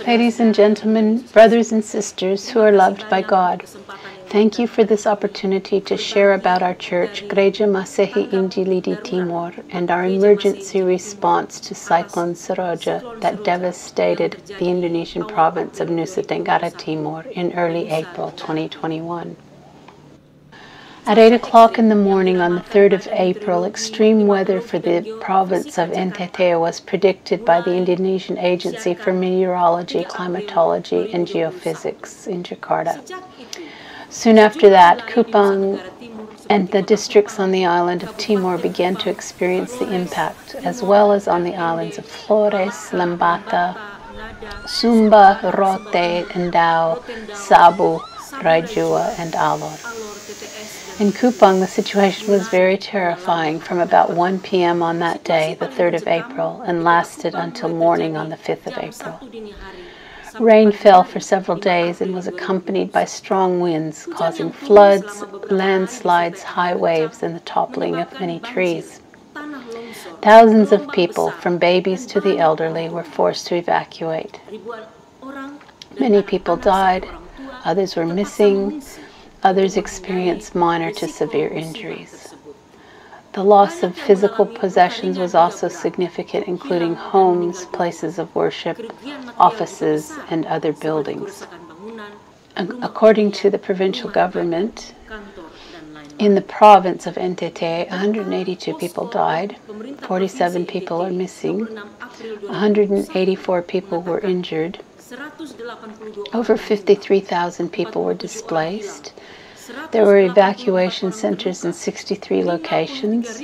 Ladies and gentlemen, brothers and sisters who are loved by God, thank you for this opportunity to share about our church, Gereja Masehi Injili di Timor, and our emergency response to Cyclone SEROJA that devastated the Indonesian province of Nusa Tenggara Timur in early April 2021. At 8 o'clock in the morning on the 3rd of April, extreme weather for the province of NTT was predicted by the Indonesian Agency for Meteorology, Climatology, and Geophysics in Jakarta. Soon after that, Kupang and the districts on the island of Timor began to experience the impact, as well as on the islands of Flores, Lembata, Sumba, Rote, Endau, Sabu, Raijua, and Alor. In Kupang, the situation was very terrifying from about 1 p.m. on that day, the 3rd of April, and lasted until morning on the 5th of April. Rain fell for several days and was accompanied by strong winds, causing floods, landslides, high waves, and the toppling of many trees. Thousands of people, from babies to the elderly, were forced to evacuate. Many people died, others were missing, others experienced minor to severe injuries. The loss of physical possessions was also significant, including homes, places of worship, offices, and other buildings. According to the provincial government, in the province of NTT, 182 people died, 47 people are missing, 184 people were injured, over 53,000 people were displaced. There were evacuation centers in 63 locations.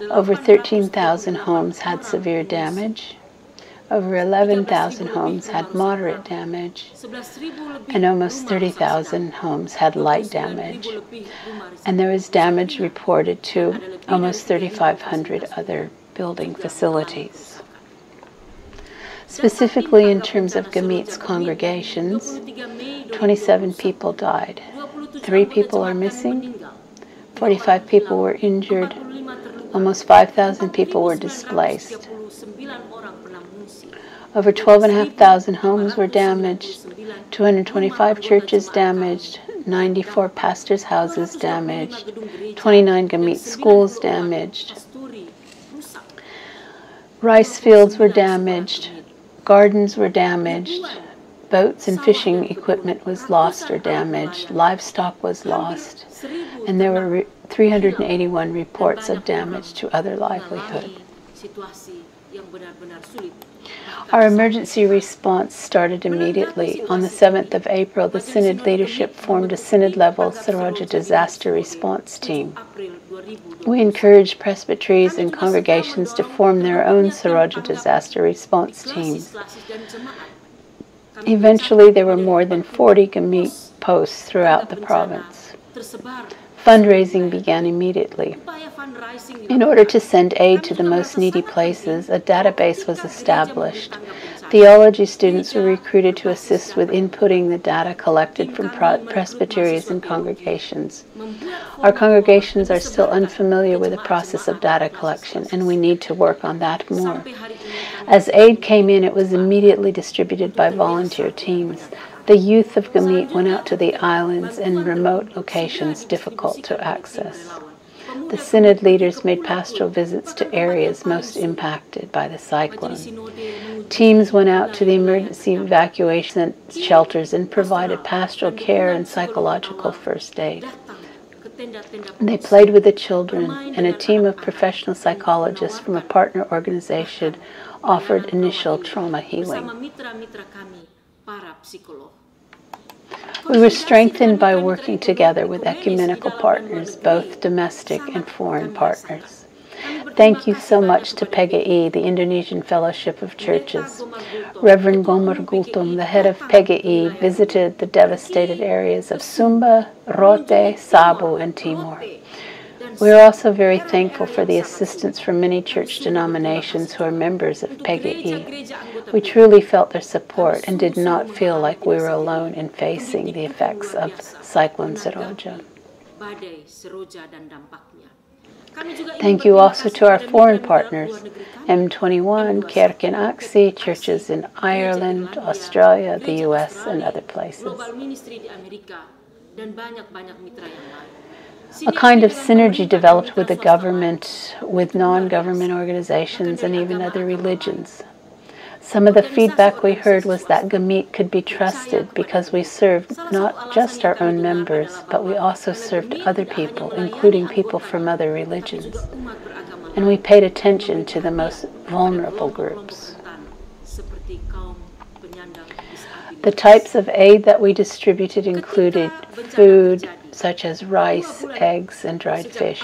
Over 13,000 homes had severe damage. Over 11,000 homes had moderate damage. And almost 30,000 homes had light damage. And there was damage reported to almost 3,500 other building facilities. Specifically in terms of GMIT's congregations, 27 people died. 3 people are missing, 45 people were injured, almost 5,000 people were displaced. Over 12,500 homes were damaged, 225 churches damaged, 94 pastors' houses damaged, 29 GMIT schools damaged. Rice fields were damaged, gardens were damaged, boats and fishing equipment was lost or damaged, livestock was lost, and there were 381 reports of damage to other livelihood. Our emergency response started immediately. On the 7th of April, the Synod leadership formed a Synod-level SEROJA disaster response team. We encouraged presbyteries and congregations to form their own SEROJA disaster response teams. Eventually, there were more than 40 GMIT posts throughout the province. Fundraising began immediately. In order to send aid to the most needy places, a database was established. Theology students were recruited to assist with inputting the data collected from presbyteries and congregations. Our congregations are still unfamiliar with the process of data collection, and we need to work on that more. As aid came in, it was immediately distributed by volunteer teams. The youth of GMIT went out to the islands and remote locations difficult to access. The Synod leaders made pastoral visits to areas most impacted by the cyclone. Teams went out to the emergency evacuation shelters and provided pastoral care and psychological first aid. They played with the children, and a team of professional psychologists from a partner organization offered initial trauma healing. We were strengthened by working together with ecumenical partners, both domestic and foreign partners. Thank you so much to PGI, the Indonesian Fellowship of Churches. Reverend Gomer Gultum, the head of PGI, visited the devastated areas of Sumba, Rote, Sabu, and Timor. We are also very thankful for the assistance from many church denominations who are members of PGI. We truly felt their support and did not feel like we were alone in facing the effects of Cyclone SEROJA. Thank you also to our foreign partners, M21, Kerken Aksi, churches in Ireland, Australia, the US, and other places. A kind of synergy developed with the government, with non-government organizations, and even other religions. Some of the feedback we heard was that GMIT could be trusted because we served not just our own members, but we also served other people, including people from other religions. And we paid attention to the most vulnerable groups. The types of aid that we distributed included food, such as rice, eggs, and dried fish,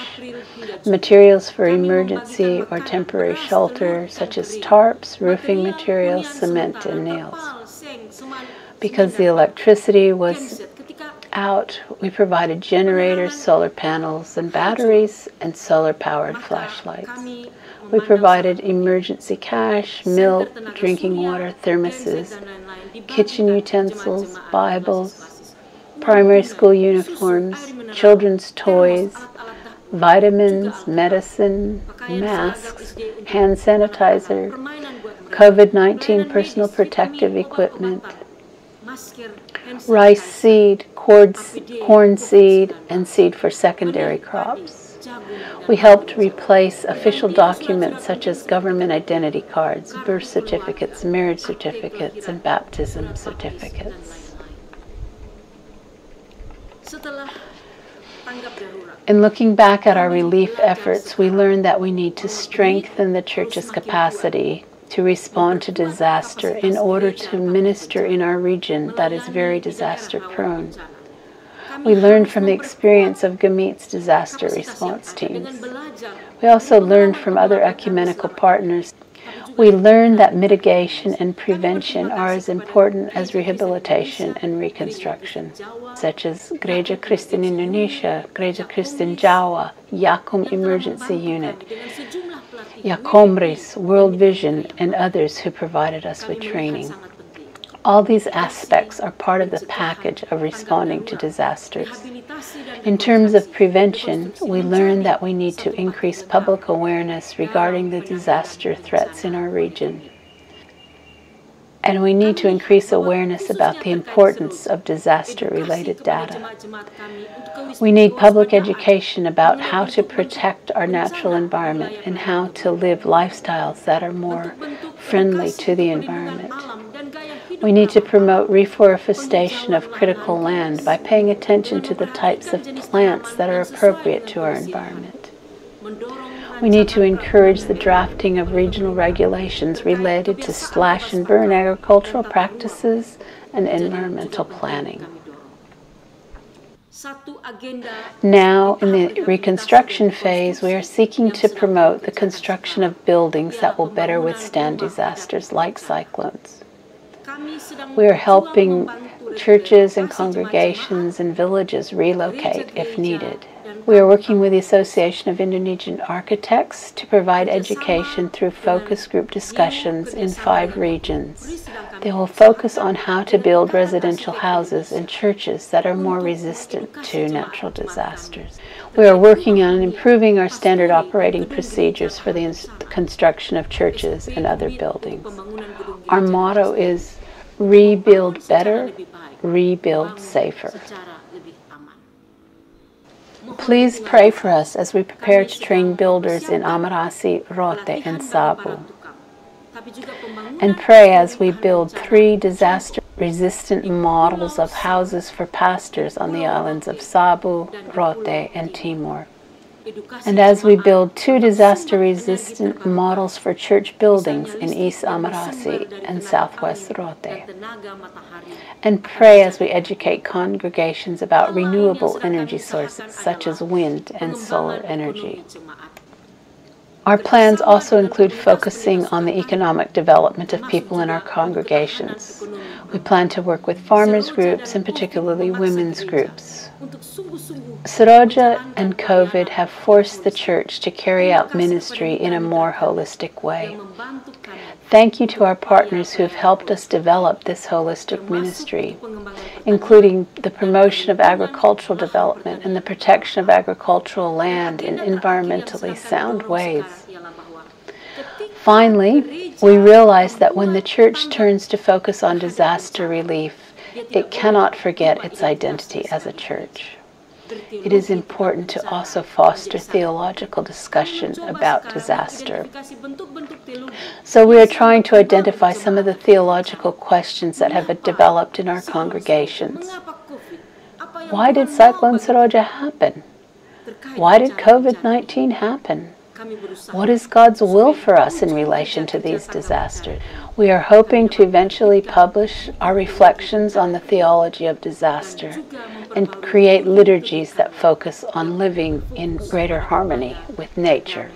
materials for emergency or temporary shelter, such as tarps, roofing materials, cement, and nails. Because the electricity was out, we provided generators, solar panels, and batteries, and solar-powered flashlights. We provided emergency cash, milk, drinking water, thermoses, kitchen utensils, Bibles, primary school uniforms, children's toys, vitamins, medicine, masks, hand sanitizer, COVID-19 personal protective equipment, rice seed, corn seed, and seed for secondary crops. We helped replace official documents such as government identity cards, birth certificates, marriage certificates, and baptism certificates. In looking back at our relief efforts, we learned that we need to strengthen the church's capacity to respond to disaster in order to minister in our region that is very disaster-prone. We learned from the experience of GMIT's disaster response teams. We also learned from other ecumenical partners. We learned that mitigation and prevention are as important as rehabilitation and reconstruction, such as Gereja Kristen Indonesia, Gereja Kristen Jawa, Yakum Emergency Unit, Yakomris, World Vision, and others who provided us with training. All these aspects are part of the package of responding to disasters. In terms of prevention, we learned that we need to increase public awareness regarding the disaster threats in our region. And we need to increase awareness about the importance of disaster-related data. We need public education about how to protect our natural environment and how to live lifestyles that are more friendly to the environment. We need to promote reforestation of critical land by paying attention to the types of plants that are appropriate to our environment. We need to encourage the drafting of regional regulations related to slash and burn agricultural practices and environmental planning. Now, in the reconstruction phase, we are seeking to promote the construction of buildings that will better withstand disasters like cyclones. We are helping churches and congregations and villages relocate if needed. We are working with the Association of Indonesian Architects to provide education through focus group discussions in 5 regions. They will focus on how to build residential houses and churches that are more resistant to natural disasters. We are working on improving our standard operating procedures for the construction of churches and other buildings. Our motto is rebuild better, rebuild safer. Please pray for us as we prepare to train builders in Amarasi, Rote, and Sabu. And pray as we build 3 disaster-resistant models of houses for pastors on the islands of Sabu, Rote, and Timor. And as we build 2 disaster-resistant models for church buildings in East Amarasi and Southwest Rote. And pray as we educate congregations about renewable energy sources such as wind and solar energy. Our plans also include focusing on the economic development of people in our congregations. We plan to work with farmers groups and particularly women's groups. SEROJA and COVID have forced the church to carry out ministry in a more holistic way. thank you to our partners who have helped us develop this holistic ministry, including the promotion of agricultural development and the protection of agricultural land in environmentally sound ways. Finally, we realize that when the Church turns to focus on disaster relief, it cannot forget its identity as a church. It is important to also foster theological discussion about disaster. So we are trying to identify some of the theological questions that have developed in our congregations. Why did Cyclone SEROJA happen? Why did COVID-19 happen? What is God's will for us in relation to these disasters? We are hoping to eventually publish our reflections on the theology of disaster and create liturgies that focus on living in greater harmony with nature.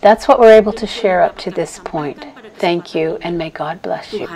That's what we're able to share up to this point. Thank you, and may God bless you.